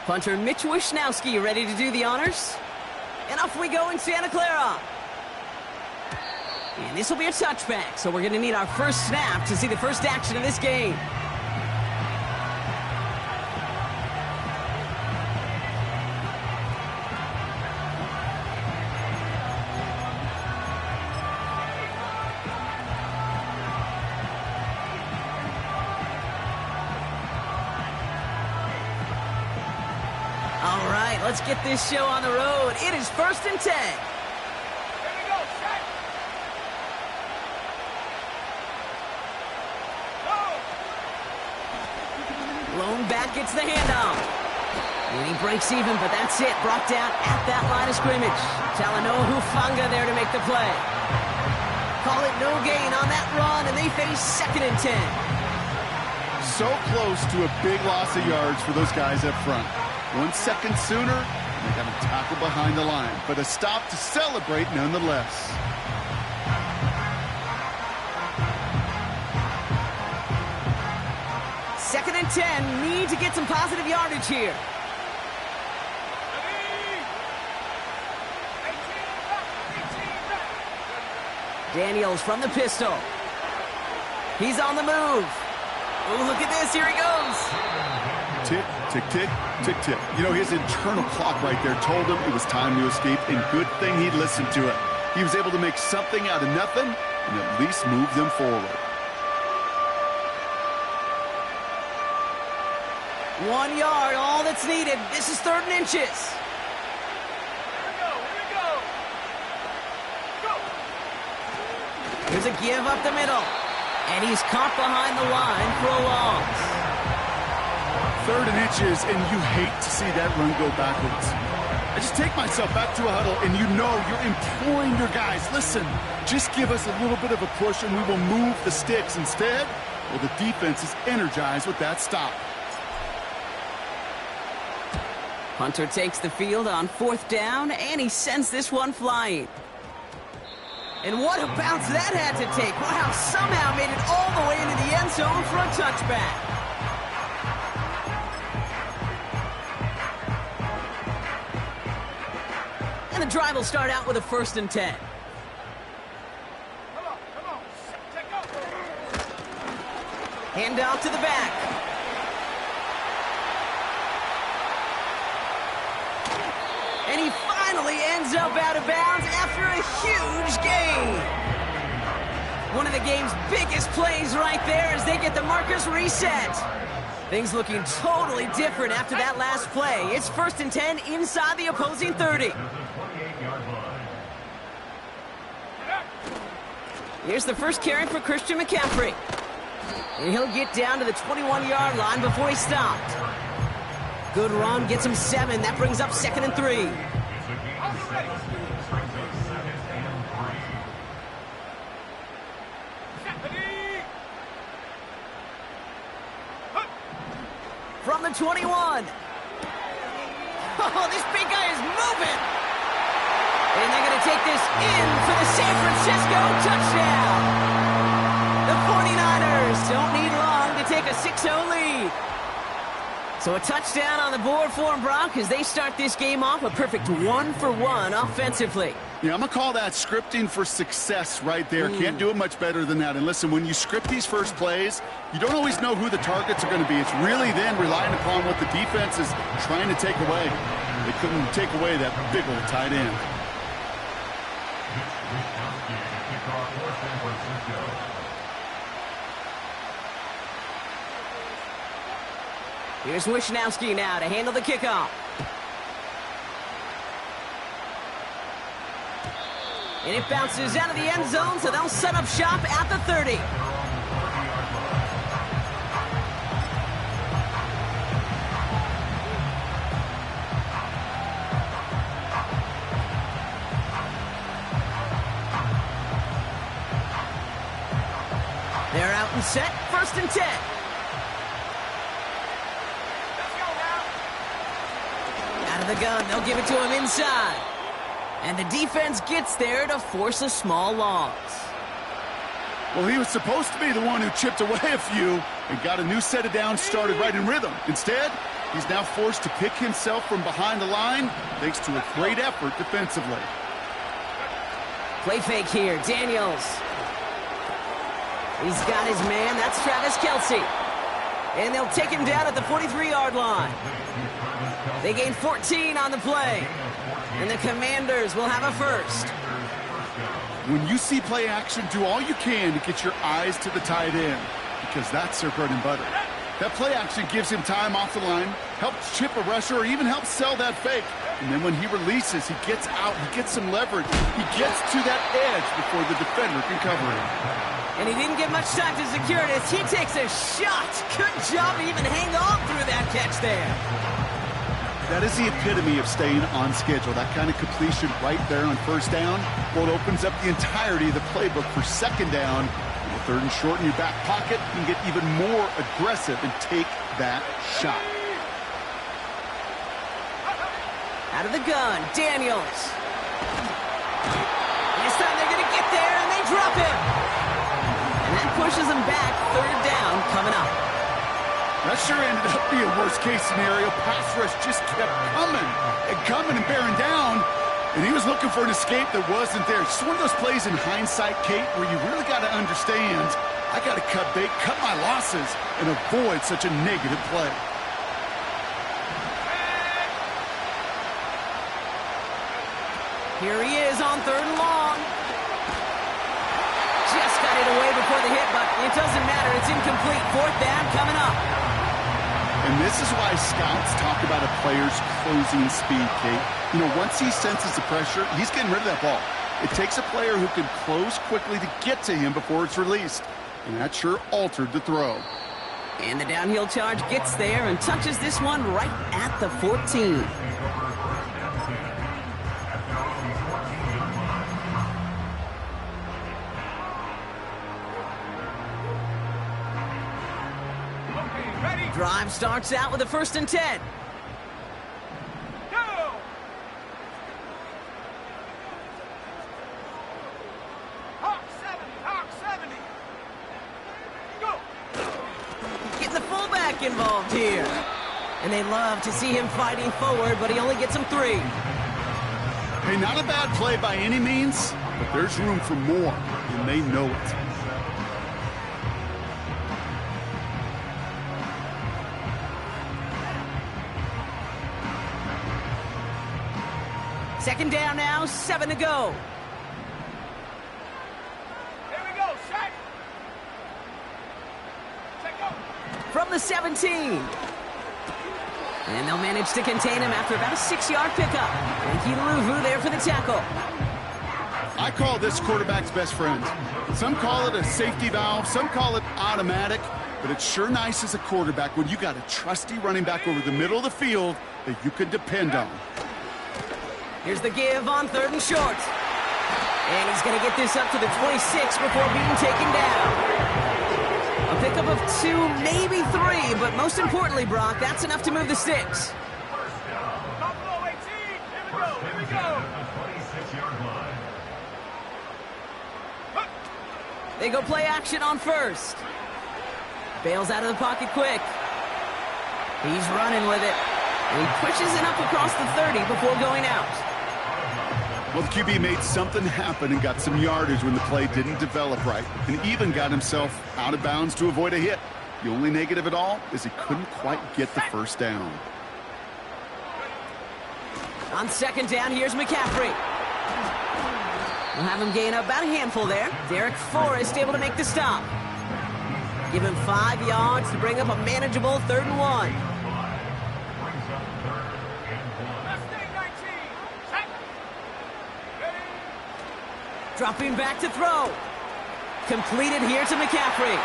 Punter Mitch Wishnowsky ready to do the honors. And off we go in Santa Clara. And this will be a touchback, so we're going to need our first snap to see the first action of this game. All right, let's get this show on the road. It is 1st and 10. Lone back gets the handoff. And he breaks even, but that's it. Brought down at that line of scrimmage. Talanoa Hufanga there to make the play. Call it no gain on that run, and they face 2nd and 10. So close to a big loss of yards for those guys up front. 1 second sooner, and they got a tackle behind the line. But a stop to celebrate nonetheless. Second and 10, need to get some positive yardage here. Daniels from the pistol. He's on the move. Oh, look at this, here he goes. Tick, tick, tick, tick, tick. You know, his internal clock right there told him it was time to escape, and good thing he listened to it. He was able to make something out of nothing and at least move them forward. 1 yard, all that's needed. This is 3rd and inches. Here's a give up the middle. And he's caught behind the line for a loss. 3rd and inches, and you hate to see that run go backwards. I just take myself back to a huddle, and you know you're imploring your guys, listen, just give us a little bit of a push, and we will move the sticks. Instead, well, the defense is energized with that stop. Hunter takes the field on 4th down, and he sends this one flying. And what a bounce that had to take. Wow, somehow made it all the way into the end zone for a touchback. And the drive will start out with a 1st and 10. Hand off to the back. And he finally ends up out of bounds after a huge gain. One of the game's biggest plays right there as they get the markers reset. Things looking totally different after that last play. It's 1st and 10 inside the opposing 30. Here's the first carry for Christian McCaffrey. And he'll get down to the 21-yard line before he stopped. Good run, gets him 7. That brings up 2nd and 3. From the 21. Oh, this big guy is moving. And they're going to take this in for the San Francisco touchdown. The 49ers don't need long to take a 6-0 lead. So a touchdown on the board for them, Brock, as they start this game off a perfect 1-for-1 offensively. Yeah, I'm going to call that scripting for success right there. Can't do it much better than that. And listen, when you script these first plays, you don't always know who the targets are going to be. It's really then relying upon what the defense is trying to take away. They couldn't take away that big old tight end. Here's Wishnowsky now to handle the kickoff. And it bounces out of the end zone, so they'll set up shop at the 30. They're out and set, 1st and 10. Out of the gun, they'll give it to him inside. And the defense gets there to force a small loss. Well, he was supposed to be the one who chipped away a few and got a new set of downs started right in rhythm. Instead, He's now forced to pick himself from behind the line thanks to a great effort defensively. Play fake here, Daniels. He's got his man, that's Travis Kelce. And they'll take him down at the 43-yard line. They gain 14 on the play. And the Commanders will have a first. When you see play action, do all you can to get your eyes to the tight end, because that's their bread and butter. That play action gives him time off the line, helps chip a rusher, or even helps sell that fake. And then when he releases, he gets out, he gets some leverage. He gets to that edge before the defender can cover him. And he didn't get much time to secure it as he takes a shot. Good job to even hang on through that catch there. That is the epitome of staying on schedule. That kind of completion right there on first down. Well, it opens up the entirety of the playbook for second down. With third and short in your back pocket, you can get even more aggressive and take that shot. Out of the gun, Daniels. This time they're going to get there, and they drop him. And that pushes them back, third down coming up. That sure ended up being a worst-case scenario. Pass rush just kept coming and bearing down. And he was looking for an escape that wasn't there. Just one of those plays in hindsight, Kate, where you really got to understand, I got to cut bait, cut my losses, and avoid such a negative play. Here he is on third and long. Just got it away before the hit, but it doesn't matter. It's incomplete. Fourth down coming up. And this is why scouts talk about a player's closing speed, Kate. You know, once he senses the pressure, he's getting rid of that ball. It takes a player who can close quickly to get to him before it's released. And that sure altered the throw. And the downhill charge gets there and touches this one right at the 14. Drive starts out with a 1st and 10. Go! Hawk 70. Go! Getting the fullback involved here. And they love to see him fighting forward, but he only gets them 3. Hey, not a bad play by any means, but there's room for more, and they know it. Second down now, 7 to go. Here we go, set. Set, go. From the 17. And they'll manage to contain him after about a 6-yard pickup. Frankie Luvu there for the tackle. I call this quarterback's best friend. Some call it a safety valve, some call it automatic, but it's sure nice as a quarterback when you got a trusty running back over the middle of the field that you can depend on. Here's the give on 3rd and short. And he's going to get this up to the 26 before being taken down. A pickup of 2, maybe 3, but most importantly, Brock, that's enough to move the sticks. Buffalo 18, here we go. They go play action on 1st. Bails out of the pocket quick. He's running with it. And he pushes it up across the 30 before going out. Well, the QB made something happen and got some yardage when the play didn't develop right, and even got himself out of bounds to avoid a hit. The only negative at all is he couldn't quite get the first down. On 2nd down, here's McCaffrey. We'll have him gain about a handful there. Derek Forrest able to make the stop. Give him 5 yards to bring up a manageable 3rd and 1. Dropping back to throw. Completed here to McCaffrey.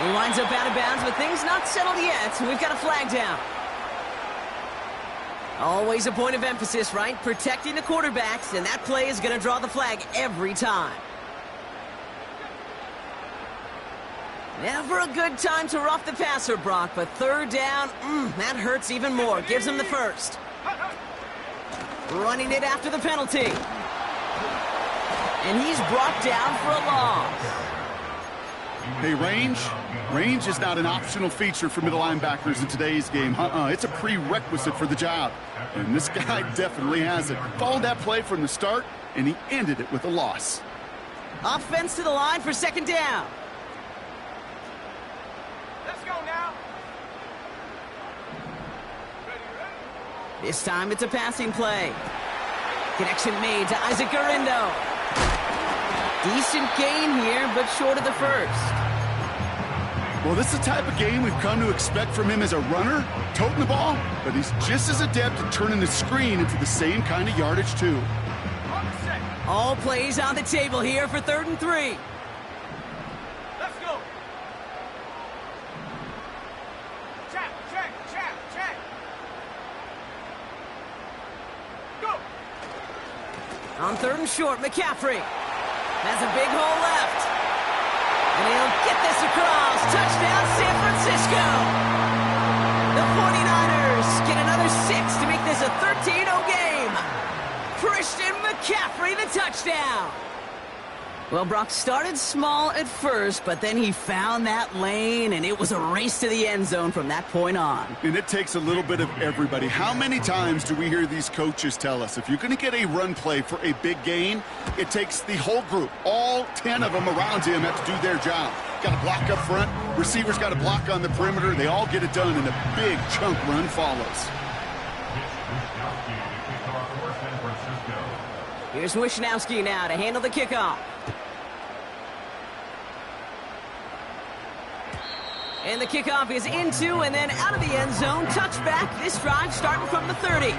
He winds up out of bounds, but things not settled yet. We've got a flag down. Always a point of emphasis, right? Protecting the quarterbacks, and that play is going to draw the flag every time. Never a good time to rough the passer, Brock, but 3rd down, that hurts even more. Gives him the 1st. Running it after the penalty. And he's brought down for a loss. Hey, range is not an optional feature for middle linebackers in today's game. It's a prerequisite for the job. And this guy definitely has it. Followed that play from the start, and he ended it with a loss. Offense to the line for second down. Let's go now. Ready, ready. This time it's a passing play. Connection made to Isaac Garindo. Decent gain here, but short of the first. Well, this is the type of game we've come to expect from him as a runner, toting the ball, but he's just as adept at turning the screen into the same kind of yardage, too. On the set. All plays on the table here for 3rd and 3. Let's go. Check, check, check, check. Go. On 3rd and short, McCaffrey has a big hole left. And he'll get this across. Touchdown, San Francisco. The 49ers get another 6 to make this a 13-0 game. Christian McCaffrey, the touchdown. Well, Brock started small at first, but then he found that lane, and it was a race to the end zone from that point on. And it takes a little bit of everybody. How many times do we hear these coaches tell us, if you're going to get a run play for a big gain, it takes the whole group, all 10 of them around him have to do their job. Got to block up front, receivers got to block on the perimeter, they all get it done, and a big chunk run follows. Here's Wishnowski now to handle the kickoff. And the kickoff is into and then out of the end zone. Touchback. This drive starting from the 30.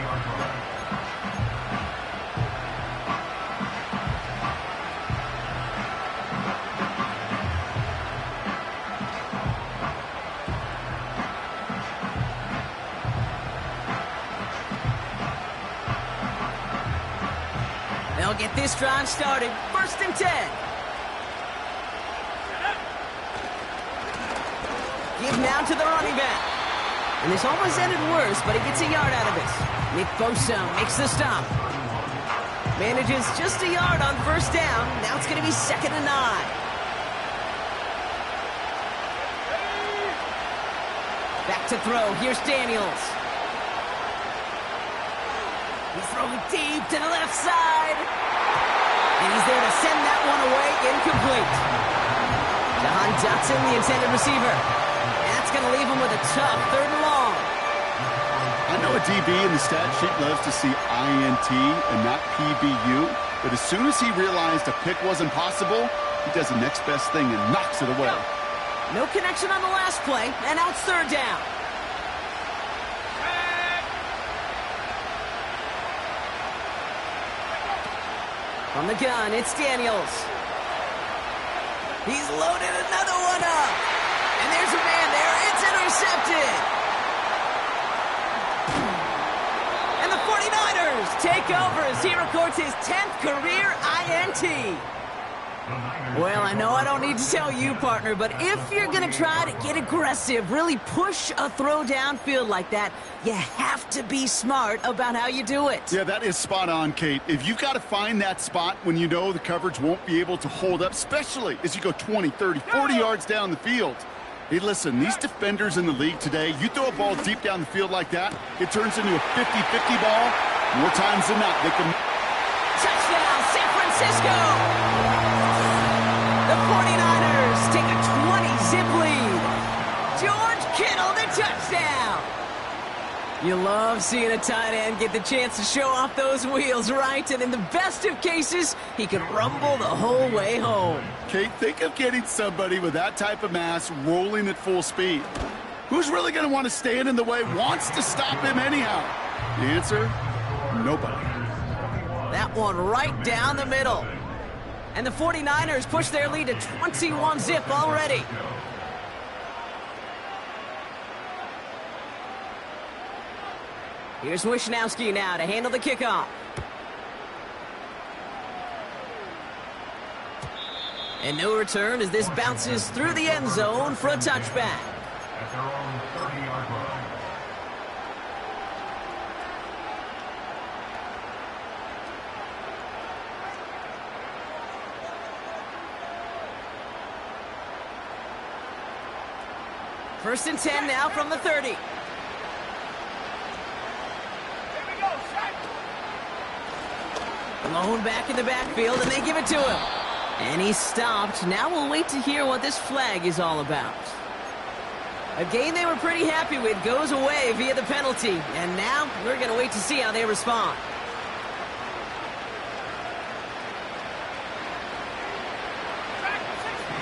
They'll get this drive started. 1st and 10. Give now to the running back. And this almost ended worse, but he gets a yard out of this. Nick Bosa makes the stop. Manages just a yard on 1st down. Now it's going to be 2nd and 9. Back to throw. Here's Daniels. He's throwing deep to the left side. And he's there to send that one away. Incomplete. Jahan Dotson, the intended receiver. That's going to leave him with a tough 3rd and long. I know a DB in the stat sheet loves to see INT and not PBU, but as soon as he realized a pick wasn't possible, he does the next best thing and knocks it away. No connection on the last play, and now it's 3rd down. From the gun, it's Daniels. He's loaded another one up. And there's a man there. It's intercepted. And the 49ers take over as he records his 10th career INT. Well, I know I don't need to tell you, partner, but if you're going to try to get aggressive, really push a throw downfield like that, you have to be smart about how you do it. Yeah, that is spot on, Kate. If you've got to find that spot when you know the coverage won't be able to hold up, especially as you go 20, 30, 40 yards down the field. Hey, listen, these defenders in the league today, you throw a ball deep down the field like that, it turns into a 50-50 ball. More times than not, they can... Touchdown, San Francisco! The 49ers take a 20-zip lead. George Kittle, the touchdown. You love seeing a tight end get the chance to show off those wheels, right? And in the best of cases, he could rumble the whole way home. Kate, think of getting somebody with that type of mass rolling at full speed. Who's really going to want to stand in the way, wants to stop him anyhow? The answer, nobody. That one right down the middle. And the 49ers push their lead to 21-zip already. Here's Wishnowski now to handle the kickoff. And no return as this bounces through the end zone for a touchback. At their own 30-yard line. First and 10 now from the 30. Here we go, set. Malone back in the backfield, and they give it to him. And he stopped. Now we'll wait to hear what this flag is all about. A game they were pretty happy with goes away via the penalty. And now we're going to wait to see how they respond. Back to 60.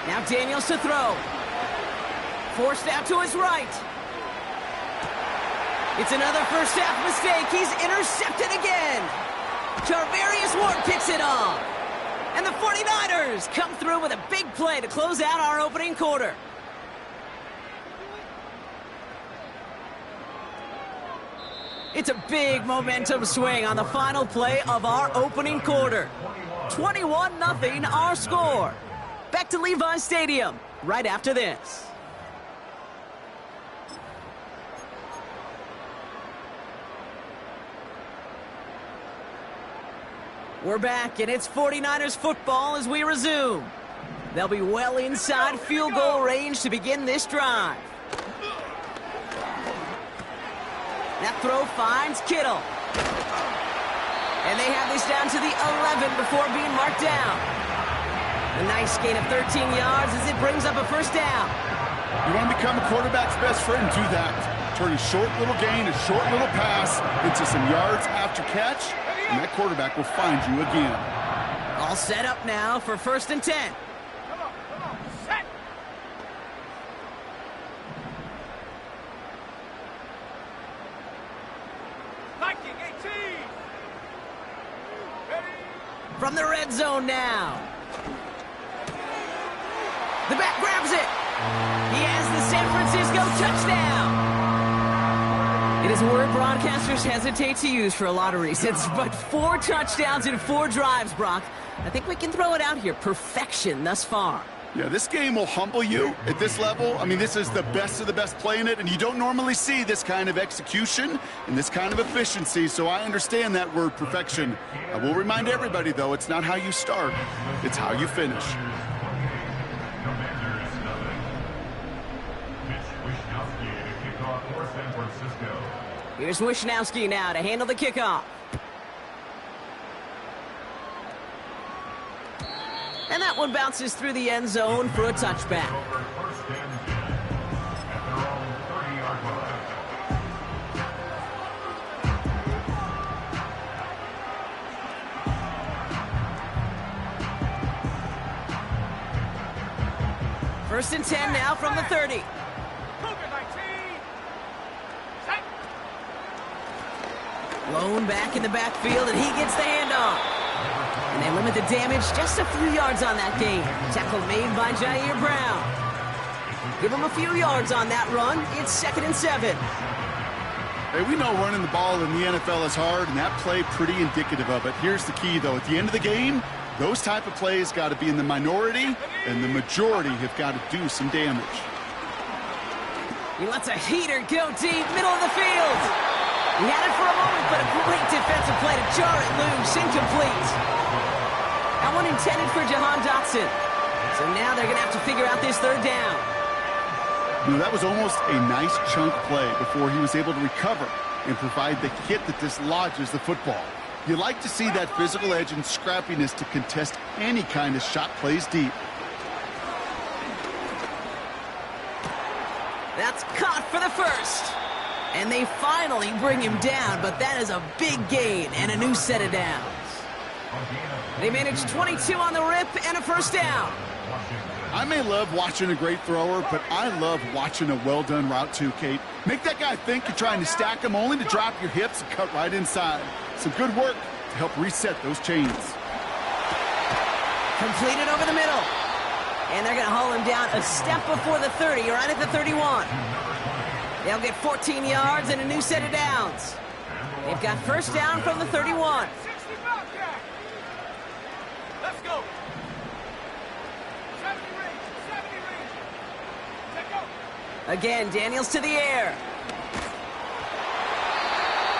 Now Daniels to throw. Forced out to his right. It's another first half mistake. He's intercepted again. Charvarius Ward picks it off. And the 49ers come through with a big play to close out our opening quarter. It's a big momentum swing on the final play of our opening quarter. 21-0 our score. Back to Levi's Stadium right after this. We're back, and it's 49ers football as we resume. They'll be well inside field goal range to begin this drive. That throw finds Kittle. And they have this down to the 11 before being marked down. A nice gain of 13 yards as it brings up a first down. You want to become a quarterback's best friend, do that. Turn a short little gain, a short little pass into some yards after catch, and that quarterback will find you again. All set up now for first and 10. Come on, set. Viking 18. Ready. From the red zone now. The back grabs it. He has the San Francisco touchdown. It is a word broadcasters hesitate to use for a lot of reasons, but 4 touchdowns in 4 drives, Brock. I think we can throw it out here. Perfection thus far. Yeah, this game will humble you at this level. I mean, this is the best of the best playing it, and you don't normally see this kind of execution and this kind of efficiency, so I understand that word perfection. I will remind everybody, though, it's not how you start, it's how you finish. Here's Wishnowski now to handle the kickoff. And that one bounces through the end zone for a touchback. First and 10 now from the 30. Cougar 19. Set. Lone back in the backfield, and he gets the handoff. And they limit the damage just a few yards on that gain. Tackle made by Jair Brown. Give him a few yards on that run. It's 2nd and 7. Hey, we know running the ball in the NFL is hard, and that play pretty indicative of it. Here's the key, though. At the end of the game, those type of plays got to be in the minority, and the majority have got to do some damage. He lets a heater go deep, middle of the field. He had it for a moment, but a great defensive play to jar it loose, incomplete. That one intended for Jahan Dotson. So now they're going to have to figure out this 3rd down. You know, that was almost a nice chunk play before he was able to recover and provide the hit that dislodges the football. You like to see that physical edge and scrappiness to contest any kind of shot plays deep. That's caught for the first. And they finally bring him down, but that is a big gain and a new set of downs. They managed 22 on the rip and a first down. I may love watching a great thrower, but I love watching a well-done route too, Kate. Make that guy think you're trying to stack him only to drop your hips and cut right inside. Some good work to help reset those chains. Completed over the middle. And they're going to haul him down a step before the 30, right at the 31. They'll get 14 yards and a new set of downs. They've got first down from the 31. 60 Bobcat. Let's go. 70 range. 70 range. Let go. Again, Daniels to the air.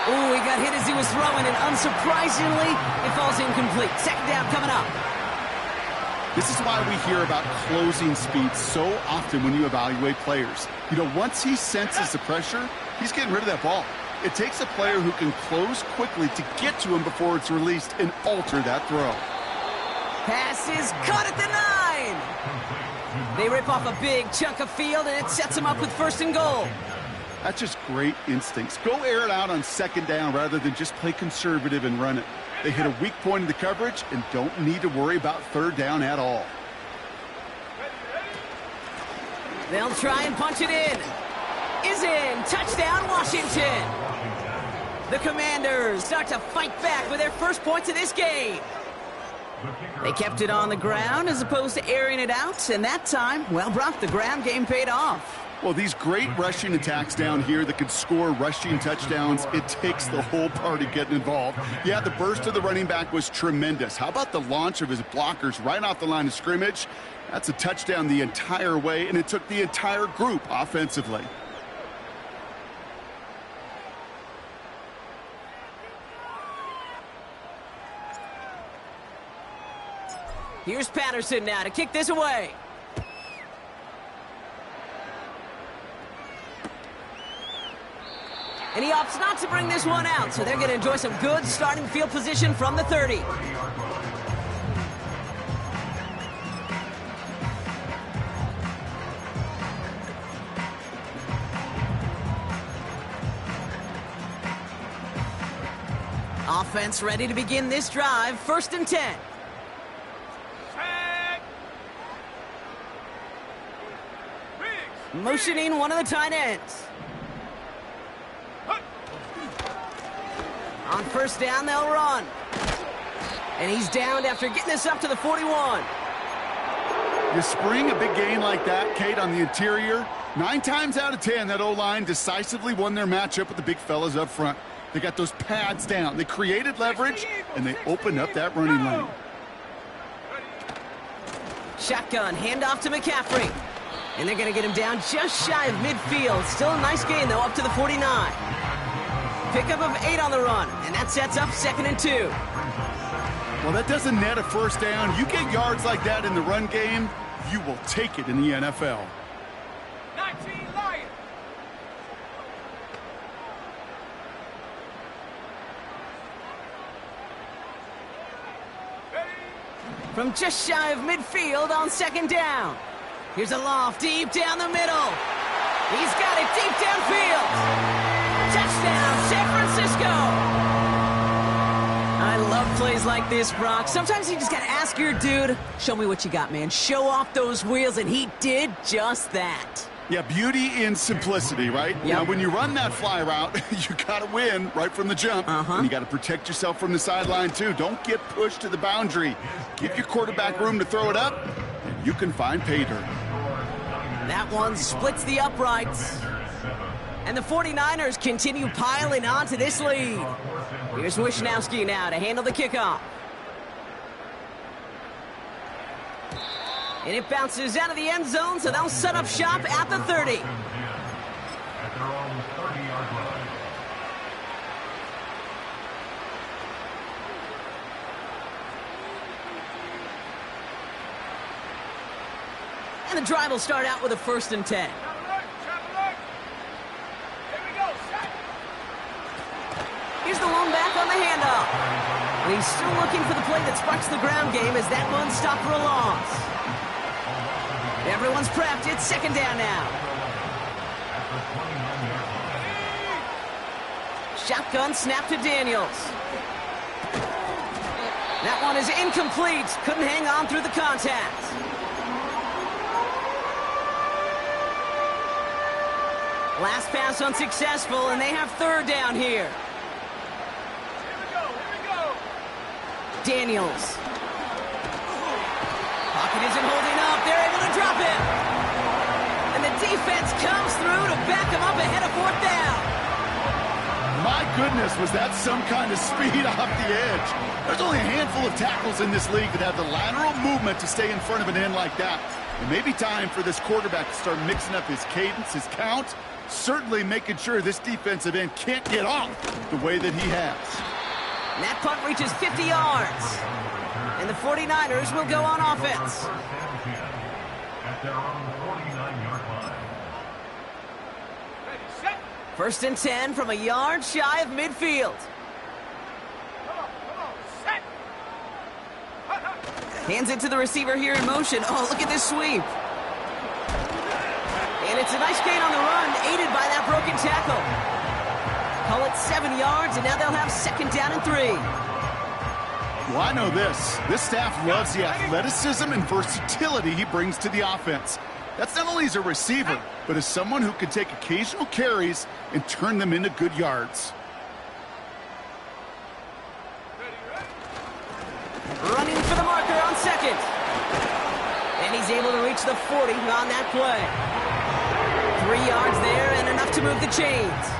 Ooh, he got hit as he was throwing, and unsurprisingly, it falls incomplete. Second down coming up. This is why we hear about closing speed so often when you evaluate players. You know, once he senses the pressure, he's getting rid of that ball. It takes a player who can close quickly to get to him before it's released and alter that throw. Pass is caught at the 9. They rip off a big chunk of field, and it sets them up with first and goal. That's just great instincts. Go air it out on second down rather than just play conservative and run it. They hit a weak point in the coverage and don't need to worry about third down at all. They'll try and punch it in. Is in. Touchdown, Washington. The Commanders start to fight back with their first points of this game. They kept it on the ground as opposed to airing it out, and that time, well, Brock, the ground game paid off. Well, these great rushing attacks down here that could score rushing touchdowns, it takes the whole party getting involved. Yeah, the burst of the running back was tremendous. How about the launch of his blockers right off the line of scrimmage? That's a touchdown the entire way, and it took the entire group offensively. Here's Patterson now to kick this away. And he opts not to bring this one out, so they're going to enjoy some good starting field position from the 30. Offense ready to begin this drive. First and 10. Motioning one of the tight ends. On first down, they'll run. And he's downed after getting this up to the 41. You spring a big gain like that, Kate, on the interior. 9 times out of 10, that O-line decisively won their matchup with the big fellas up front. They got those pads down. They created leverage, and they opened up that running lane. Shotgun, handoff to McCaffrey. And they're going to get him down just shy of midfield. Still a nice gain, though, up to the 49. Pickup of 8 on the run, and that sets up second and 2. Well, that doesn't net a first down. You get yards like that in the run game, you will take it in the NFL. 19 Lions. From just shy of midfield on second down. Here's a loft deep down the middle. He's got it deep downfield. Touchdown, San Francisco. I love plays like this, Brock. Sometimes you just got to ask your dude, show me what you got, man. Show off those wheels, and he did just that. Yeah, beauty in simplicity, right? Yep. Now, when you run that fly route, you got to win right from the jump. And you got to protect yourself from the sideline, too. Don't get pushed to the boundary. Give your quarterback room to throw it up, and you can find pay dirt. That one splits the uprights. And the 49ers continue piling on to this lead. Here's Wishnowski now to handle the kickoff. And it bounces out of the end zone, so they'll set up shop at the 30. At their own 30-yard line. And the drive will start out with a first and 10. Here's the lone back on the handoff. And he's still looking for the play that sparks the ground game as that one stopped for a loss. Everyone's prepped. It's second down now. Shotgun snap to Daniels. That one is incomplete. Couldn't hang on through the contact. Last pass unsuccessful, and they have third down here. Daniels. Pocket isn't holding up. They're able to drop it. And the defense comes through to back him up ahead of fourth down. My goodness, was that some kind of speed off the edge. There's only a handful of tackles in this league that have the lateral movement to stay in front of an end like that. It may be time for this quarterback to start mixing up his cadence, his count, certainly making sure this defensive end can't get off the way that he has. And that punt reaches 50 yards. And the 49ers will go on offense. At their own 49-yard line. Ready, set. 1st and 10 from a yard shy of midfield. Come on, set. Hands it to the receiver here in motion. Oh, look at this sweep. And it's a nice gain on the run, aided by that broken tackle. Call it 7 yards, and now they'll have 2nd down and 3. Well, I know this. This staff loves the athleticism and versatility he brings to the offense. That's not only as a receiver, but as someone who can take occasional carries and turn them into good yards. Running for the marker on 2nd. And he's able to reach the 40 on that play. 3 yards there and enough to move the chains.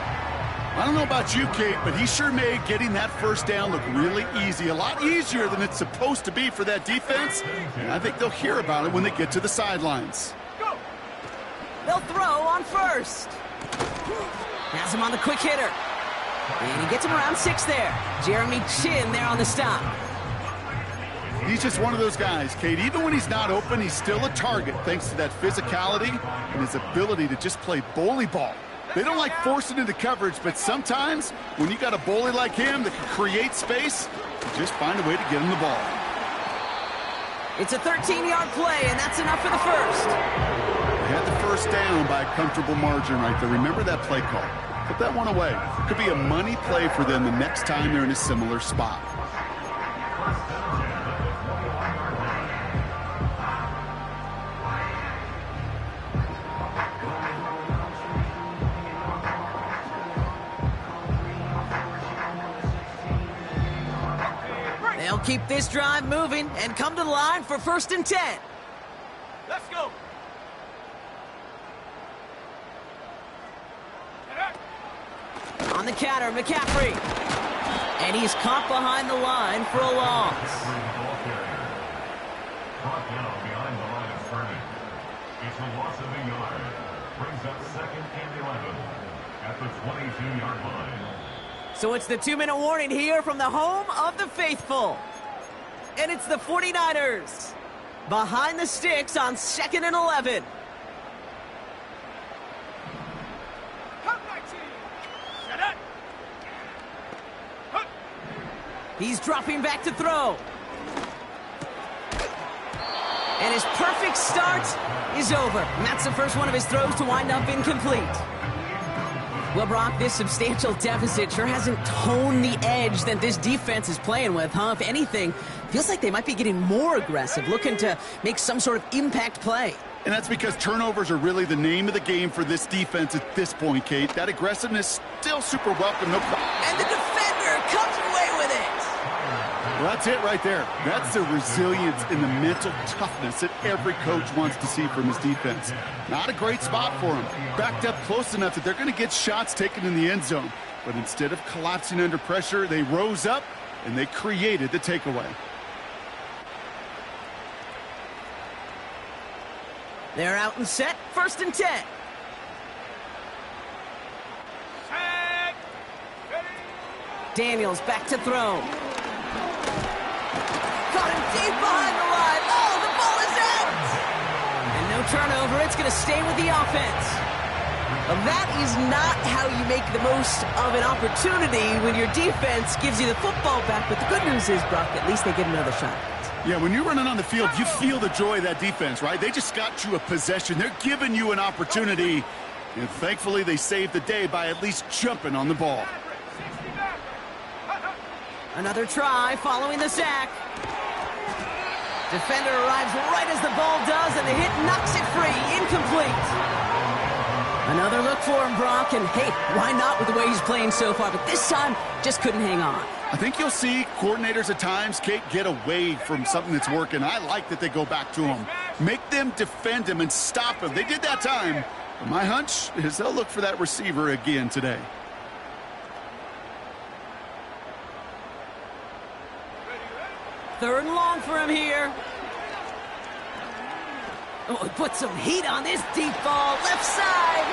I don't know about you, Kate, but he sure made getting that 1st down look really easy. A lot easier than it's supposed to be for that defense. And I think they'll hear about it when they get to the sidelines. They'll throw on 1st. Has him on the quick hitter. And he gets him around 6 there. Jeremy Chin there on the stop. He's just one of those guys, Kate. Even when he's not open, he's still a target thanks to that physicality and his ability to just play bully ball. They don't like forcing into coverage, but sometimes when you got a bully like him that can create space, you just find a way to get him the ball. It's a 13-yard play, and that's enough for the 1st. They had the 1st down by a comfortable margin right there. Remember that play call. Put that one away. Could be a money play for them the next time they're in a similar spot. They'll keep this drive moving and come to the line for 1st and 10. Let's go. On the counter, McCaffrey. And he's caught behind the line for a loss. Brought down behind the line of scrimmage. It's a loss of a yard. Brings up 2nd and 11 at the 22-yard line. So it's the 2-minute warning here from the home of the faithful. And it's the 49ers behind the sticks on 2nd and 11. Come 19. Set up. He's dropping back to throw. And his perfect start is over. And that's the first one of his throws to wind up incomplete. Well, Brock, this substantial deficit sure hasn't toned the edge that this defense is playing with, huh? If anything, feels like they might be getting more aggressive, looking to make some sort of impact play. And that's because turnovers are really the name of the game for this defense at this point, Kate. That aggressiveness still super welcome. No problem. And the defender comes away with it. Well, that's it right there. That's the resilience and the mental toughness that every coach wants to see from his defense. Not a great spot for him. Backed up close enough that they're going to get shots taken in the end zone. But instead of collapsing under pressure, they rose up and they created the takeaway. They're out and set. 1st and 10. Set. Ready. Daniels back to throw. Caught him deep behind the line. Oh, the ball is out! And no turnover. It's going to stay with the offense. Well, that is not how you make the most of an opportunity when your defense gives you the football back. But the good news is, Brock, at least they get another shot. Yeah, when you're running on the field, you feel the joy of that defense, right? They just got you a possession. They're giving you an opportunity. And thankfully, they saved the day by at least jumping on the ball. Another try following the sack. Defender arrives right as the ball does, and the hit knocks it free. Incomplete. Another look for him, Brock, and hey, why not with the way he's playing so far? But this time, just couldn't hang on. I think you'll see coordinators at times, Kate, get away from something that's working. I like that they go back to him. Make them defend him and stop him. They did that time. But my hunch is they'll look for that receiver again today. Third and long for him here. Oh, he put some heat on this deep ball. Left side.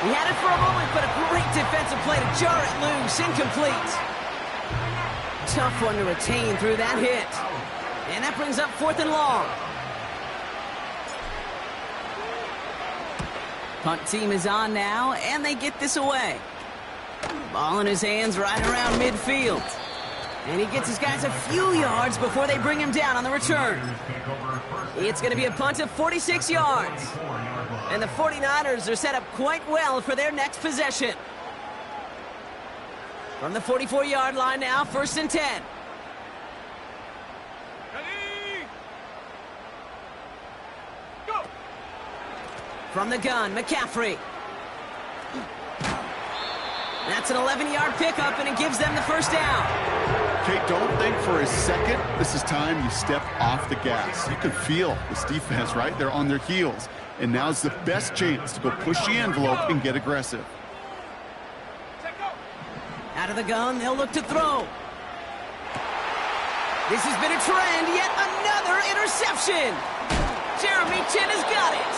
He had it for a moment, but a great defensive play to jar it loose. Incomplete. Tough one to retain through that hit. And that brings up 4th and long. Punt team is on now, and they get this away. Ball in his hands right around midfield. And he gets his guys a few yards before they bring him down on the return. It's going to be a punt of 46 yards. And the 49ers are set up quite well for their next possession. From the 44-yard line now, 1st and 10. Ready? Go! From the gun, McCaffrey. That's an 11-yard pickup, and it gives them the first down. Okay, don't think for a second this is time you step off the gas. You can feel this defense, right? They're on their heels. And now's the best chance to go push the envelope and get aggressive. Out of the gun, they'll look to throw. This has been a trend, yet another interception. Jeremy Chin has got it.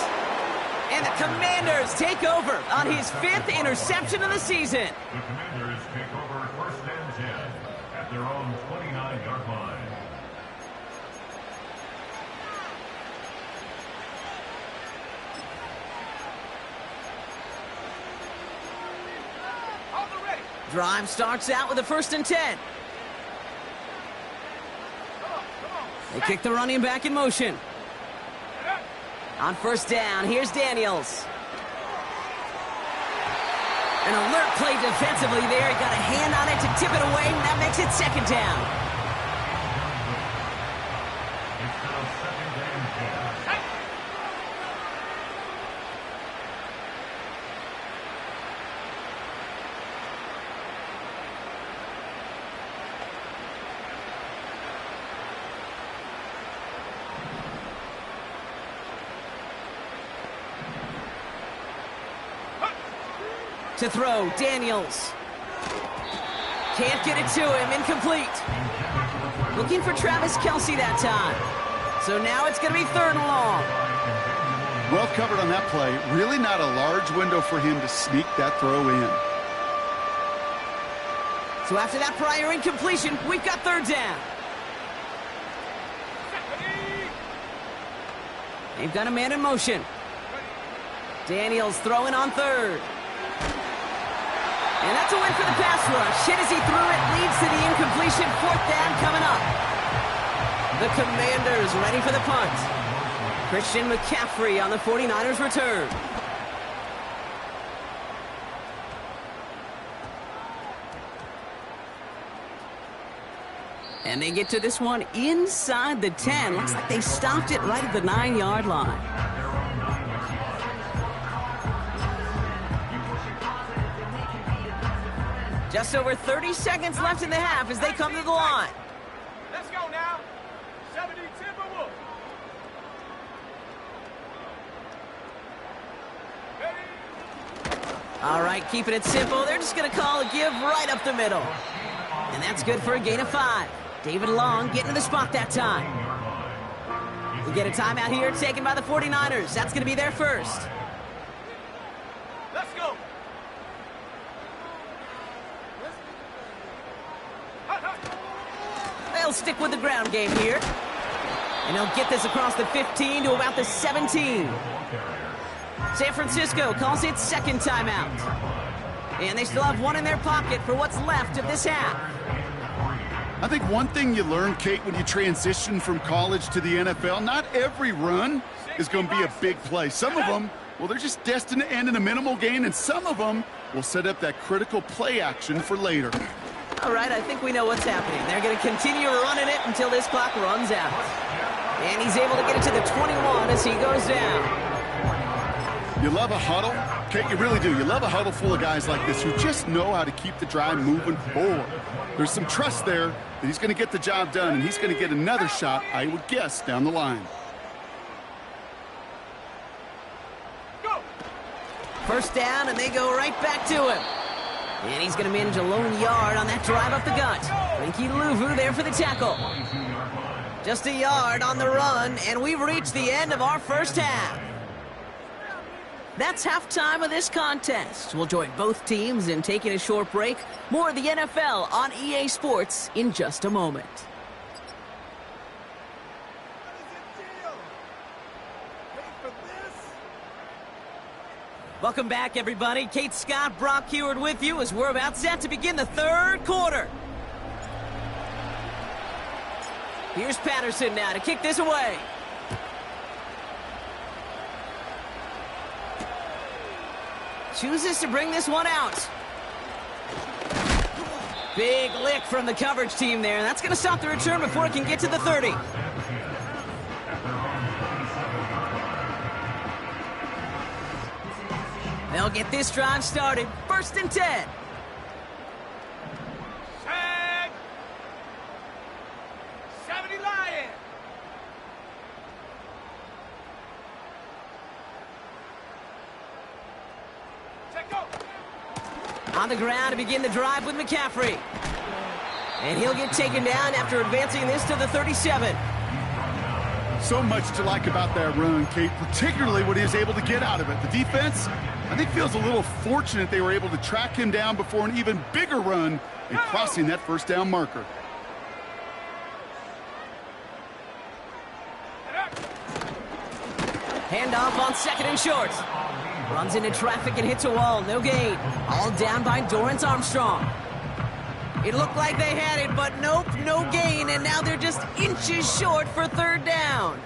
And the Commanders take over on his 5th interception of the season. The Commanders take over 1st and 10 at their own 29-yard line. On the ready. Drive starts out with a 1st and 10. They kick the running back in motion. On 1st down, here's Daniels. An alert play defensively there. He got a hand on it to tip it away, and that makes it 2nd down. It's now 2nd and 10. To throw, Daniels. Can't get it to him, incomplete. Looking for Travis Kelce that time. So now it's going to be 3rd and long. Well covered on that play. Really not a large window for him to sneak that throw in. So after that prior incompletion, we've got 3rd down. They've got a man in motion. Daniels throwing on 3rd. And that's a win for the pass rush. Hit as he threw it, leads to the incompletion. 4th down coming up. The Commanders ready for the punt. Christian McCaffrey on the 49ers return. And they get to this one inside the 10. Looks like they stopped it right at the 9-yard line. Just over 30 seconds left in the half as they come to the line. Let's go now. 70 Timberwolves. Ready? All right, keeping it simple. They're just going to call a give right up the middle. And that's good for a gain of 5. David Long getting to the spot that time. We get a timeout here taken by the 49ers. That's going to be their first. Let's go. They'll stick with the ground game here. And they'll get this across the 15 to about the 17. San Francisco calls it 2nd timeout. And they still have one in their pocket for what's left of this half. I think one thing you learn, Kate, when you transition from college to the NFL, not every run is going to be a big play. Some of them, well, they're just destined to end in a minimal gain, and some of them will set up that critical play action for later. All right, I think we know what's happening. They're going to continue running it until this clock runs out. And he's able to get it to the 21 as he goes down. You love a huddle? Kate, you really do. You love a huddle full of guys like this who just know how to keep the drive moving forward. There's some trust there that he's going to get the job done, and he's going to get another shot, I would guess, down the line. Go. 1st down, and they go right back to him. And he's going to manage a lone yard on that drive up the gut. Frankie Luvu there for the tackle. Just a yard on the run, and we've reached the end of our first half. That's halftime of this contest. We'll join both teams in taking a short break. More of the NFL on EA Sports in just a moment. Welcome back, everybody. Kate Scott, Brock Heward with you as we're about set to begin the third quarter. Here's Patterson now to kick this away. Chooses to bring this one out. Big lick from the coverage team there. That's going to stop the return before it can get to the 30. They'll get this drive started. 1st and 10. Tag. 70 Lion. Check go. On the ground to begin the drive with McCaffrey. And he'll get taken down after advancing this to the 37. So much to like about that run, Kate, particularly what he was able to get out of it. The defense, I think, feels a little fortunate they were able to track him down before an even bigger run and crossing that first down marker. Handoff on 2nd and short. Runs into traffic and hits a wall. No gain. All down by Dorrance Armstrong. It looked like they had it, but nope, no gain, and now they're just inches short for 3rd down.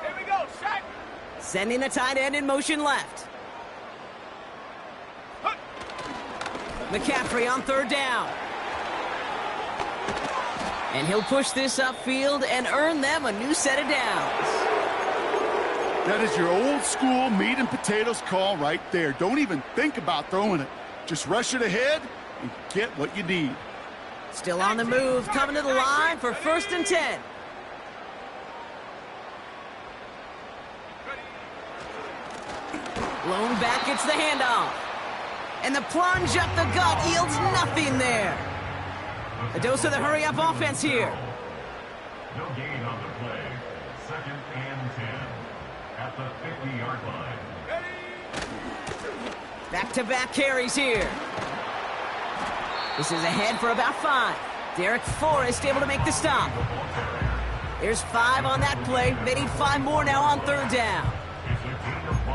Here we go, Shaq. Sending a tight end in motion left. McCaffrey on 3rd down. And he'll push this upfield and earn them a new set of downs. That is your old school meat and potatoes call right there. Don't even think about throwing it. Just rush it ahead and get what you need. Still on the move, coming to the line for 1st and 10. Blown back gets the handoff. And the plunge up the gut yields nothing there. A dose of the hurry-up offense here. No gain on the play. 2nd and 10 at the 50-yard line. Back-to-back carries here. This is ahead for about 5. Derek Forrest able to make the stop. There's 5 on that play. They need 5 more now on 3rd down.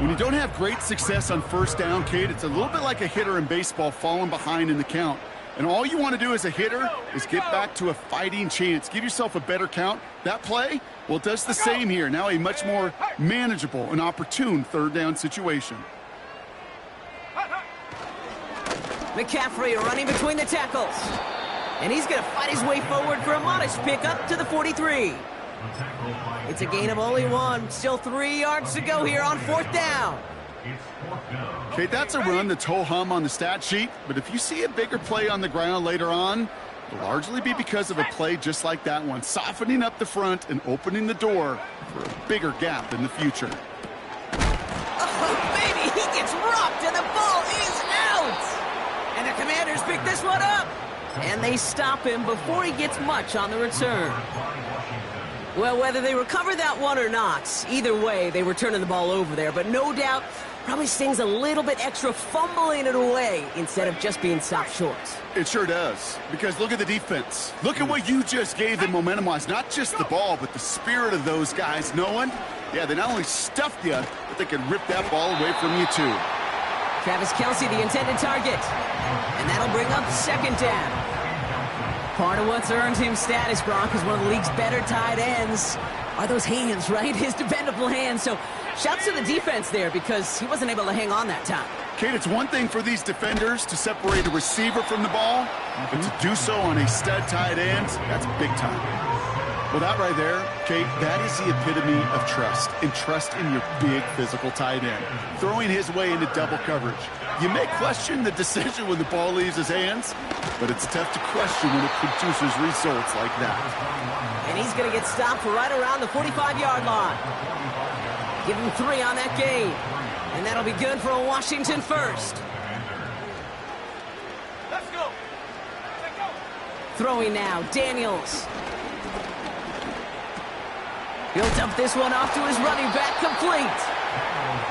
When you don't have great success on 1st down, Kate, it's a little bit like a hitter in baseball falling behind in the count. And all you want to do as a hitter is get back to a fighting chance. Give yourself a better count. That play, well, it does the same here. Now a much more manageable and opportune 3rd down situation. McCaffrey running between the tackles. And he's going to fight his way forward for a modest pickup to the 43. It's a gain of only 1. Still 3 yards to go here on 4th down. Okay, that's a run that's ho-hum on the stat sheet, but if you see a bigger play on the ground later on, it'll largely be because of a play just like that one, softening up the front and opening the door for a bigger gap in the future. Oh, baby, he gets rocked and the ball is out! And the Commanders pick this one up. And they stop him before he gets much on the return. Well, whether they recover that one or not, either way, they were turning the ball over there. But no doubt, probably stings a little bit extra fumbling it away instead of just being stopped short. It sure does, because look at the defense. Look at what you just gave them momentum-wise. Not just the ball, but the spirit of those guys knowing, yeah, they not only stuffed you, but they can rip that ball away from you, too. Travis Kelce, the intended target. And that'll bring up 2nd down. Part of what's earned him status, Brock, is one of the league's better tight ends. Are those hands, right? His dependable hands. So shouts to the defense there because he wasn't able to hang on that time. Kate, it's one thing for these defenders to separate a receiver from the ball, but to do so on a stud tight end, that's big time. Well, that right there, Kate, that is the epitome of trust, and trust in your big physical tight end, throwing his way into double coverage. You may question the decision when the ball leaves his hands, but it's tough to question when it produces results like that. And he's going to get stopped right around the 45-yard line. Give him 3 on that game, and that'll be good for a Washington first. Let's go. Let's go. Throwing now, Daniels. He'll dump this one off to his running back, complete.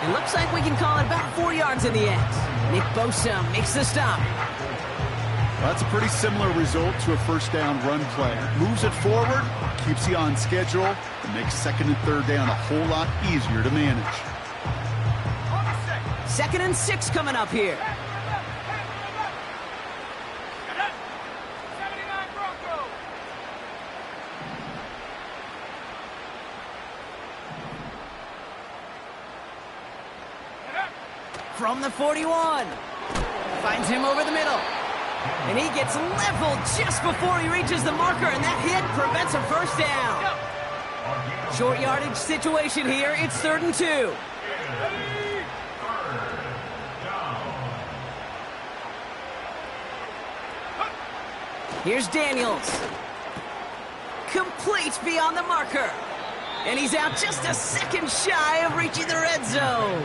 It looks like we can call it about 4 yards in the end. Nick Bosa makes the stop. Well, that's a pretty similar result to a first down run play. Moves it forward, keeps you on schedule, and makes second and third down a whole lot easier to manage. 2nd and 6 coming up here. From the 41. Finds him over the middle. And he gets leveled just before he reaches the marker, and that hit prevents a first down. Short yardage situation here. It's 3rd and 2. Here's Daniels. Complete beyond the marker. And he's out just a second shy of reaching the red zone.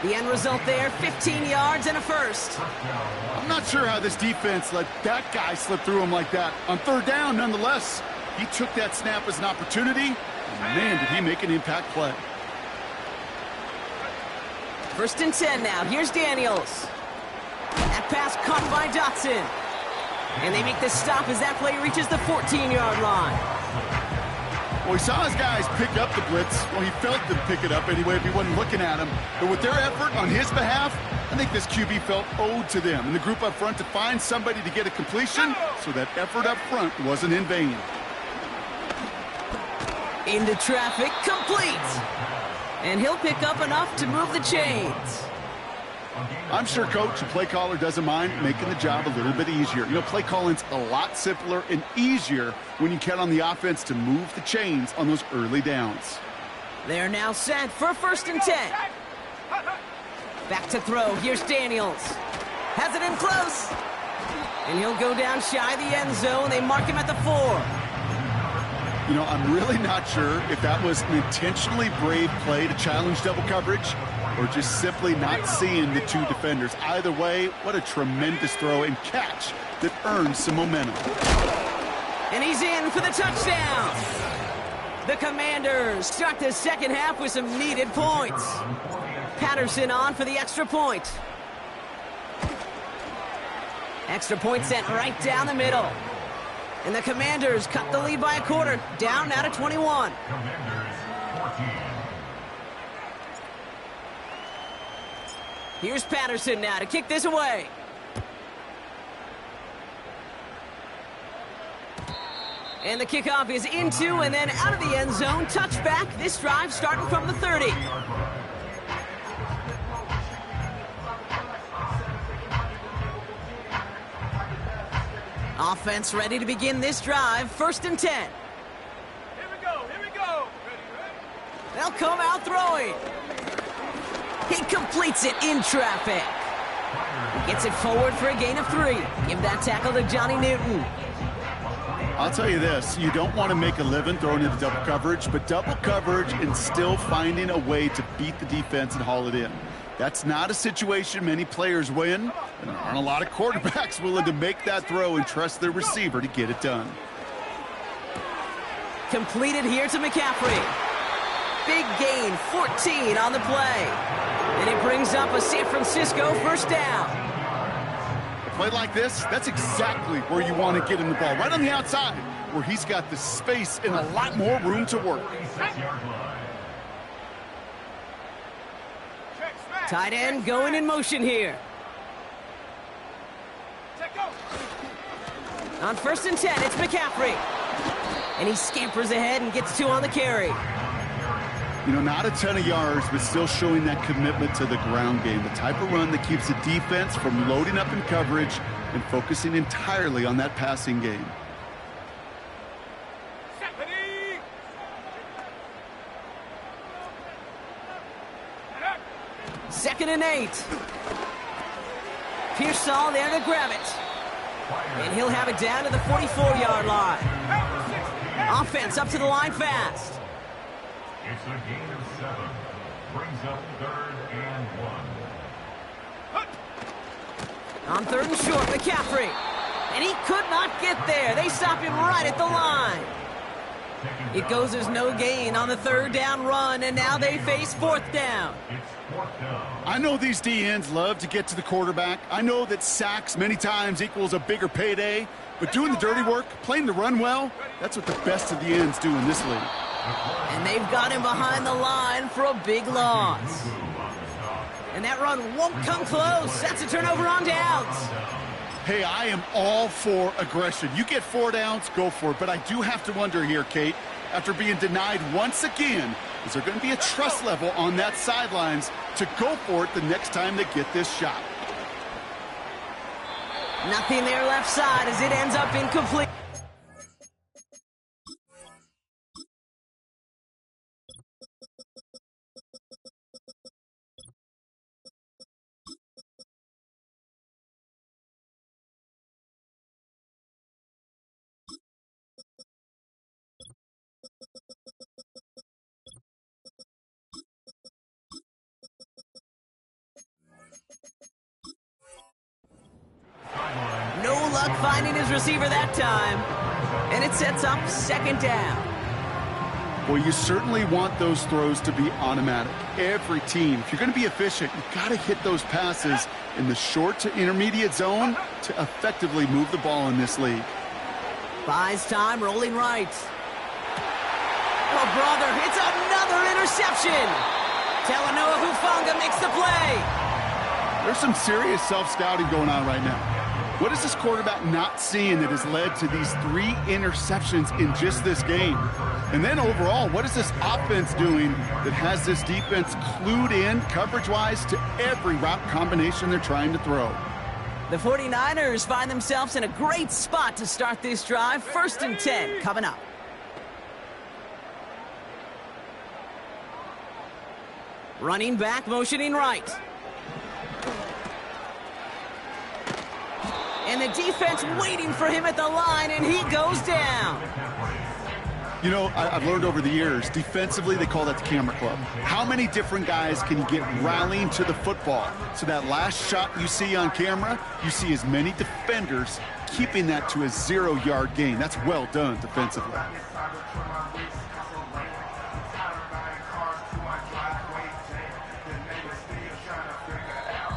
The end result there, 15 yards and a first. I'm not sure how this defense let that guy slip through him like that. On 3rd down, nonetheless, he took that snap as an opportunity, and man, did he make an impact play. 1st and 10 now. Here's Daniels. That pass caught by Dotson. And they make the stop as that play reaches the 14-yard line. Well, he saw his guys pick up the blitz. Well, he felt them pick it up anyway if he wasn't looking at him. But with their effort on his behalf, I think this QB felt owed to them and the group up front to find somebody to get a completion, so that effort up front wasn't in vain. Into traffic, complete. And he'll pick up enough to move the chains. I'm sure coach and play caller doesn't mind making the job a little bit easier. You know, play calling's a lot simpler and easier when you count on the offense to move the chains on those early downs. They're now set for 1st and 10. Back to throw. Here's Daniels. Has it in close. And he'll go down shy of the end zone. They mark him at the 4. You know, I'm really not sure if that was an intentionally brave play to challenge double coverage or just simply not seeing the two defenders. Either way, what a tremendous throw and catch that earns some momentum. And he's in for the touchdown. The Commanders start the second half with some needed points. Patterson on for the extra point. Extra point sent right down the middle. And the Commanders cut the lead by a quarter, down now to 21. Commanders 14. Here's Patterson now to kick this away. And the kickoff is into and then out of the end zone. Touchback. This drive starting from the 30. Offense ready to begin this drive. 1st and 10. Here we go. Ready. They'll come out throwing. He completes it in traffic. He gets it forward for a gain of 3. Give that tackle to Johnny Newton. I'll tell you this, you don't want to make a living throwing into double coverage, but double coverage and still finding a way to beat the defense and haul it in. That's not a situation many players win, and there aren't a lot of quarterbacks willing to make that throw and trust their receiver to get it done. Completed here to McCaffrey. Big gain, 14 on the play. And it brings up a San Francisco first down. A play like this, that's exactly where you want to get him the ball, right on the outside, where he's got the space and a lot more room to work. Tight end going in motion here. On 1st and 10, it's McCaffrey. And he scampers ahead and gets 2 on the carry. You know, not a ton of yards, but still showing that commitment to the ground game. The type of run that keeps the defense from loading up in coverage and focusing entirely on that passing game. Second and 8. Pearsall there to grab it. And he'll have it down to the 44-yard line. Offense up to the line fast. It's a gain of 7. Brings up 3rd and 1. On 3rd and short, McCaffrey. And he could not get there. They stop him right at the line. It goes as no gain on the third down run, and now they face fourth down. It's fourth down. I know these DNs love to get to the quarterback. I know that sacks many times equals a bigger payday, but doing the dirty work, playing the run well, that's what the best of the ends do in this league. And they've got him behind the line for a big loss. And that run won't come close. That's a turnover on downs. Hey, I am all for aggression. You get 4 downs, go for it. But I do have to wonder here, Kate, after being denied once again, is there going to be a trust level on that sidelines to go for it the next time they get this shot? Nothing there left side as it ends up incomplete. No luck finding his receiver that time. And it sets up second down. Well, you certainly want those throws to be automatic. Every team, if you're going to be efficient, you've got to hit those passes in the short to intermediate zone to effectively move the ball in this league. Buys time, rolling right. Oh, brother, it's another interception. Talanoa Hufanga makes the play. There's some serious self-scouting going on right now. What is this quarterback not seeing that has led to these 3 interceptions in just this game? And then overall, what is this offense doing that has this defense clued in coverage-wise to every route combination they're trying to throw? The 49ers find themselves in a great spot to start this drive. 1st and 10 coming up. Running back, motioning right. And the defense waiting for him at the line, and he goes down. You know, I've learned over the years, defensively, they call that the camera club. How many different guys can you get rallying to the football? So that last shot you see on camera, you see as many defenders keeping that to a 0-yard gain. That's well done defensively.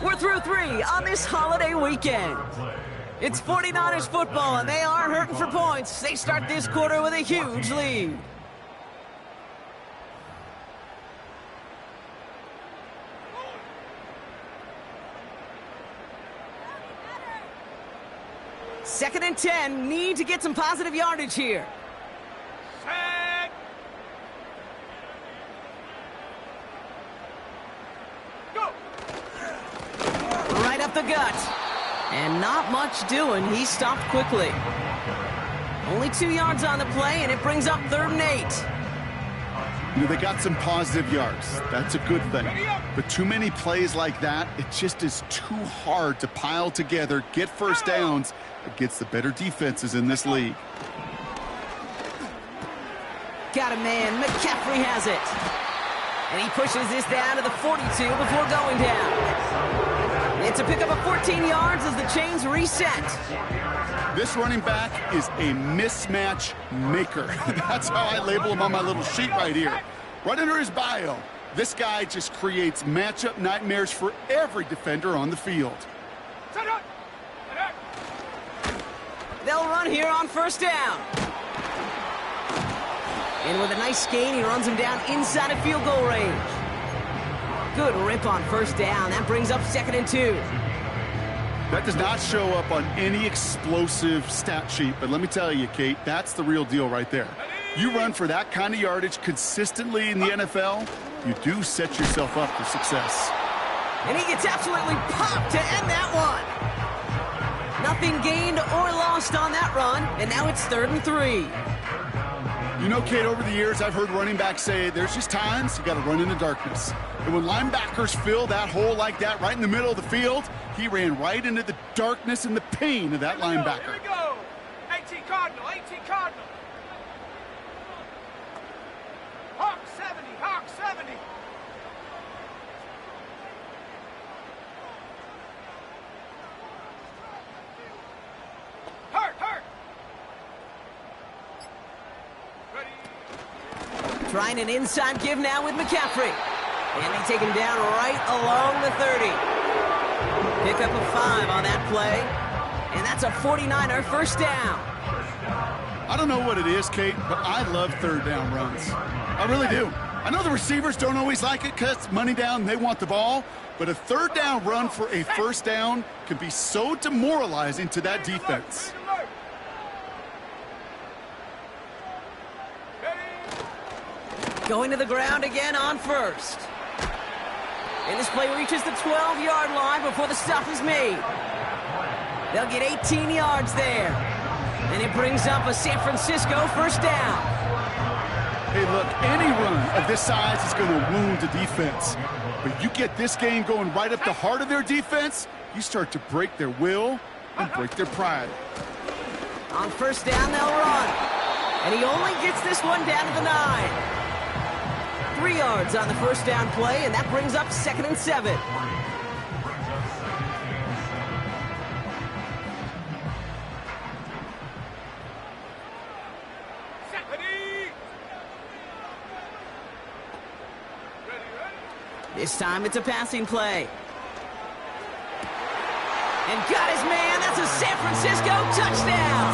We're through 3 on this holiday weekend. It's 49ers football, and they are hurting for points. They start this quarter with a huge lead. Second and 10, need to get some positive yardage here. Set. Go. Right up the gut. And not much doing. He stopped quickly. Only 2 yards on the play, and it brings up 3rd and 8. You know, they got some positive yards. That's a good thing. But too many plays like that, it just is too hard to pile together, get first downs against the better defenses in this league. Got a man. McCaffrey has it. And he pushes this down to the 42 before going down. It's a pickup of 14 yards as the chains reset. This running back is a mismatch maker. That's how I label him on my little sheet right here. Right under his bio, this guy just creates matchup nightmares for every defender on the field. Set up. They'll run here on 1st down. And with a nice gain, he runs him down inside of field goal range. Good rip on 1st down. That brings up 2nd and 2. That does not show up on any explosive stat sheet, but let me tell you, Kate, that's the real deal right there. You run for that kind of yardage consistently in the NFL, you do set yourself up for success. And he gets absolutely popped to end that one. Nothing gained or lost on that run, and now it's 3rd and 3. You know, Kate, over the years, I've heard running backs say there's just times you got to run in the darkness. And when linebackers fill that hole like that right in the middle of the field, he ran right into the darkness and the pain of that linebacker. Here we go. 18 Cardinal, 18 Cardinal. Hawk 70, Hawk 70. Hurt. Ready. Trying an inside give now with McCaffrey. And they take him down right along the 30. Pick up a 5 on that play. And that's a 49er first down. I don't know what it is, Kate, but I love third down runs. I really do. I know the receivers don't always like it because money down, they want the ball. But a third down run for a first down can be so demoralizing to that defense. Going to the ground again on first. And this play reaches the 12-yard line before the stop is made. They'll get 18 yards there. And it brings up a San Francisco first down. Hey, look, any run of this size is going to wound the defense. But you get this game going right up the heart of their defense, you start to break their will and break their pride. On first down, they'll run. And he only gets this one down to the 9. 3 yards on the first down play, and that brings up 2nd and 7. This time it's a passing play. And got his man. That's a San Francisco touchdown.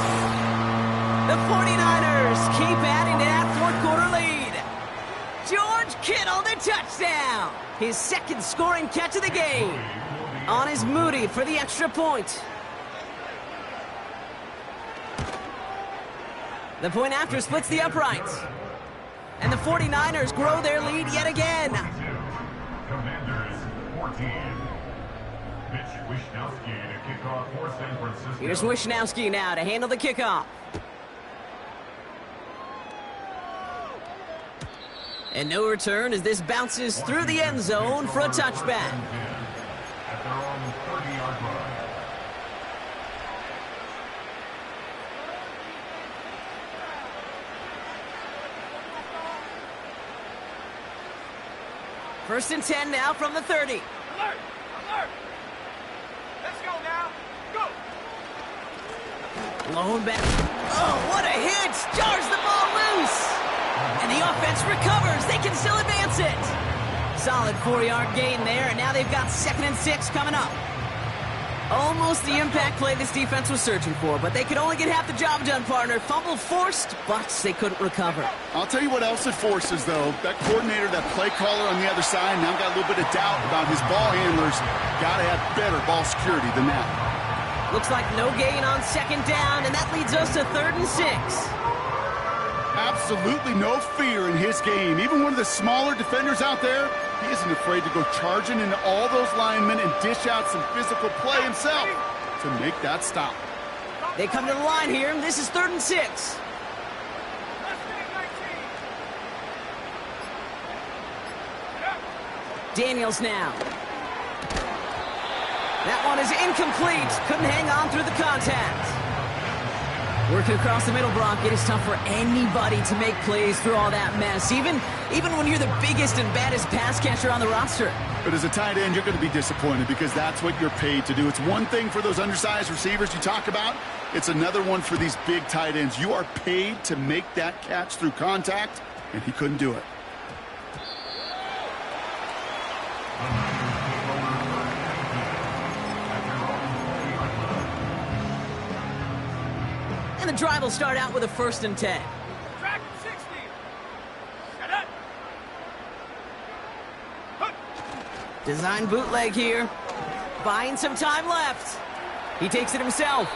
The 49ers keep adding to that fourth-quarter lead. George Kittle, the touchdown. His second scoring catch of the game. On his Moody for the extra point. The point after splits the uprights. And the 49ers grow their lead yet again. Commanders 14. Mitch Wishnowsky to kick off for San Francisco. Here's Wishnowsky now to handle the kickoff. And no return as this bounces through the end zone for a touchback. At their own 30-yard line. First and 10 now from the 30. Alert! Alert! Let's go now. Go! Blown back. Oh, what a hit! Jars the ball loose. And the offense recovers. They can still advance it. Solid 4-yard gain there, and now they've got 2nd and 6 coming up. Almost the impact play this defense was searching for, but they could only get half the job done, partner. Fumble forced, but they couldn't recover. I'll tell you what else it forces, though. That coordinator, that play caller on the other side, now got a little bit of doubt about his ball handlers. Got to have better ball security than that. Looks like no gain on 2nd down, and that leads us to 3rd and 6. Absolutely no fear in his game. Even one of the smaller defenders out there, he isn't afraid to go charging into all those linemen and dish out some physical play himself to make that stop. They come to the line here, and this is 3rd and 6. Let's get 19. Daniels now. That one is incomplete. Couldn't hang on through the contact. Working across the middle, Brock, it is tough for anybody to make plays through all that mess, even when you're the biggest and baddest pass catcher on the roster. But as a tight end, you're going to be disappointed because that's what you're paid to do. It's one thing for those undersized receivers you talk about. It's another one for these big tight ends. You are paid to make that catch through contact, and he couldn't do it. And the drive will start out with a 1st and 10. Track 60. Set up. Design bootleg here. Buying some time left. He takes it himself.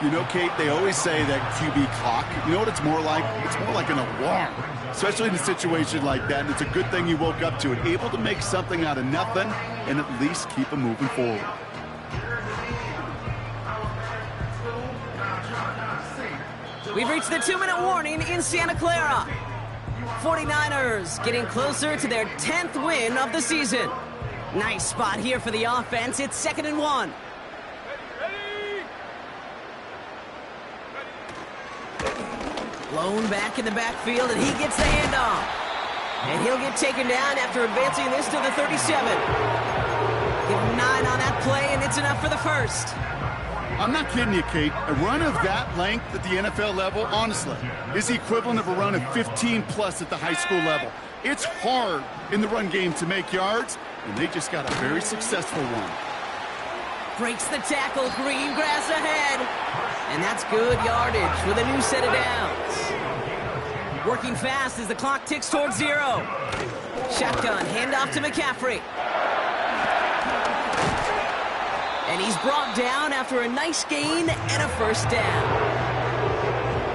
You know, Kate, they always say that QB clock, you know what it's more like? It's more like an alarm, especially in a situation like that. And it's a good thing you woke up to it, able to make something out of nothing and at least keep them moving forward. We've reached the 2-minute warning in Santa Clara. 49ers getting closer to their 10th win of the season. Nice spot here for the offense. It's 2nd and 1. Blown back in the backfield, and he gets the handoff. And he'll get taken down after advancing this to the 37. Give him 9 on that play, and it's enough for the first. I'm not kidding you, Kate. A run of that length at the NFL level, honestly, is the equivalent of a run of 15-plus at the high school level. It's hard in the run game to make yards, and they just got a very successful one. Breaks the tackle, green grass ahead. And that's good yardage with a new set of downs. Working fast as the clock ticks towards 0. Shotgun, handoff to McCaffrey. And he's brought down after a nice gain and a first down.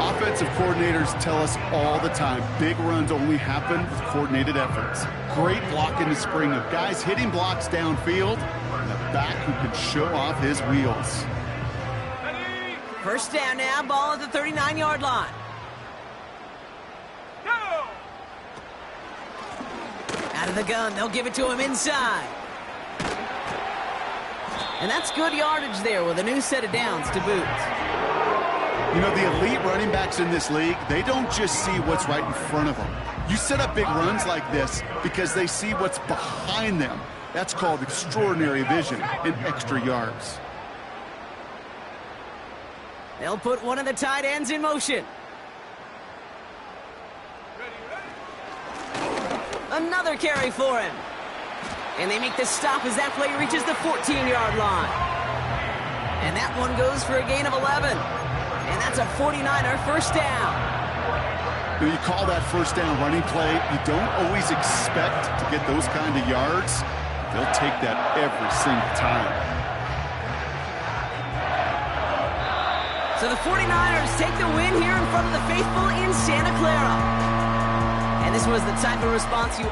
Offensive coordinators tell us all the time, big runs only happen with coordinated efforts. Great block in the spring of guys hitting blocks downfield, and a back who can show off his wheels. First down now, ball at the 39-yard line. Go! Out of the gun, they'll give it to him inside. And that's good yardage there with a new set of downs to boot. You know, the elite running backs in this league, they don't just see what's right in front of them. You set up big runs like this because they see what's behind them. That's called extraordinary vision and extra yards. They'll put one of the tight ends in motion. Another carry for him. And they make the stop as that play reaches the 14-yard line. And that one goes for a gain of 11. And that's a 49er first down. When you call that first down running play, you don't always expect to get those kind of yards. They'll take that every single time. So the 49ers take the win here in front of the faithful in Santa Clara. And this was the type of response you